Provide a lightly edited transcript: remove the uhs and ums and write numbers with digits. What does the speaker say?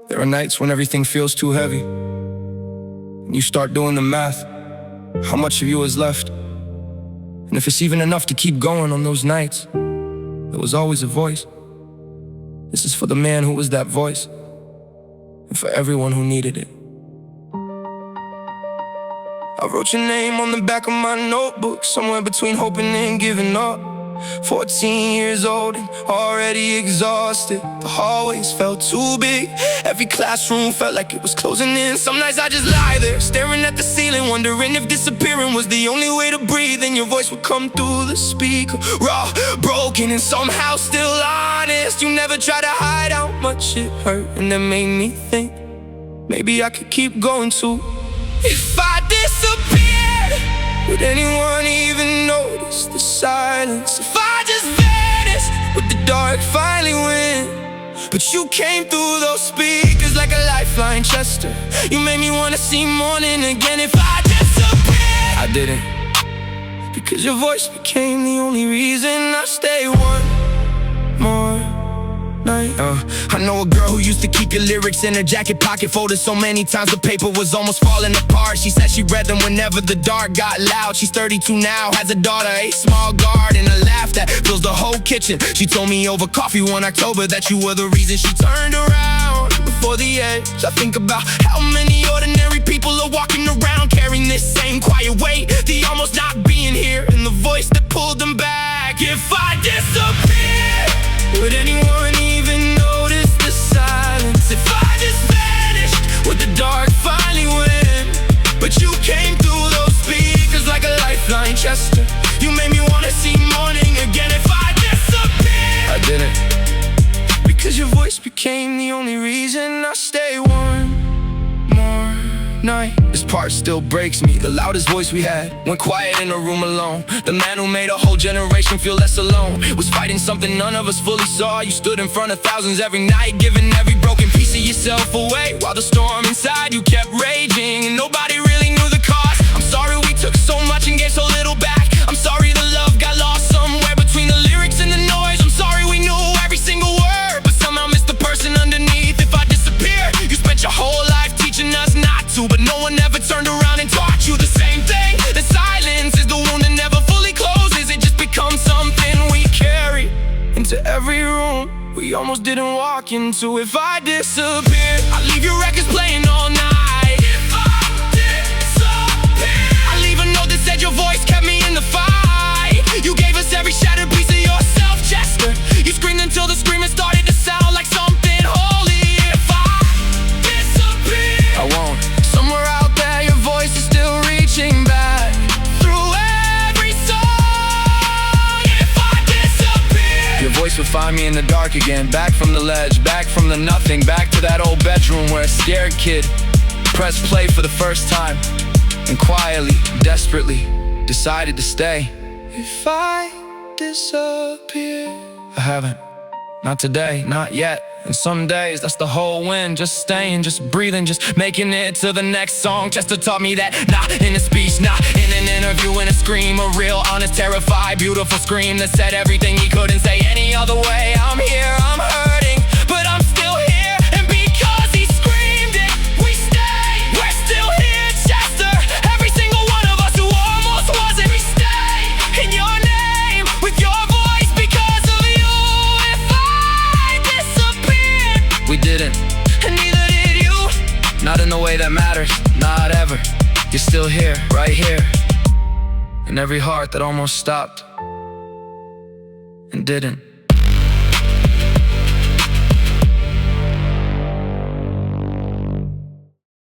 There are nights when everything feels too heavy, and you start doing the math. How much of you is left? And if it's even enough to keep going on those nights, there was always a voice. This is for the man who was that voice, and for everyone who needed it. I wrote your name on the back of my notebook, somewhere between hoping and giving up. 14 years old and already exhausted. The hallways felt too big, every classroom felt like it was closing in. Some nights I just lie there, staring at the ceiling, wondering if disappearing was the only way to breathe. And your voice would come through the speaker, raw, broken, and somehow still honest. You never tried to hide how much it hurt, and that made me think maybe I could keep going too. If I disappeared, would anyone even notice the silence? If I just vanished, would the dark finally win? But you came through those speakers like a lifeline, Chester. You made me wanna see morning again. If I disappeared, I didn't, because your voice became the only reason I stay one more night. I know a girl who used to keep your lyrics in her jacket pocket, folded so many times the paper was almost falling apart. She said she read them whenever the dark got loud. She's 32 now, has a daughter, a small garden, a laugh that fills the whole kitchen. She told me over coffee one October that you were the reason she turned around before the edge. I think about how many ordinary people are walking around carrying this same quiet weight, the almost not being here, and the voice that pulled them back. If I disappear, would anyone even notice the silence? If I just vanished, would the dark finally win? But you came through those speakers like a lifeline, Chester. You made me wanna see morning again. If I disappeared, I didn't, because your voice became the only reason I stay one more night. This part still breaks me. The loudest voice we had went quiet in a room alone. The man who made a whole generation feel less alone was fighting something none of us fully saw. You stood in front of thousands every night, giving every broken piece of yourself away, while the storm inside you kept raging, and nobody really knew the cost. I'm sorry we took so much and gave so little back. I'm sorry the love got lost somewhere between the lyrics and the noise. I'm sorry we knew every single word, but somehow missed the person underneath. If I disappear, you spent your whole life teaching us not to, but no one ever turned around and taught you the same thing. The silence is the wound that never fully closes. It just becomes something we carry into every room we almost didn't walk into. If I disappeared, I'd leave your records playing all night. If I disappeared, I'd leave a note that said your voice kept me in the fight. You gave us every shattered piece of yourself, Chester. You screamed until the screaming started to sound like something holy. If I disappeared, I won't. Somewhere out there your voice is still reaching back through every song. If I disappear, your voice would find me in the dark again, back from the ledge, back from the nothing, back to that old bedroom where a scared kid pressed play for the first time and quietly, desperately decided to stay. If I disappear, I haven't. Not today, not yet. And some days, that's the whole win. Just staying, just breathing, just making it to the next song. Chester taught me that, not in a speech, not in an interview, in a scream. A real, honest, terrified, beautiful scream that said everything he couldn't say any other way. I'm here, I'm hurting, but I'm still here. And because he screamed it, we stay. We're still here, Chester. Every single one of us who almost wasn't. We stay in your name, with your voice, because of you. If I disappeared, we didn't, and neither did you. Not in the way that matters, not ever. You're still here, right here, in every heart that almost stopped and didn't.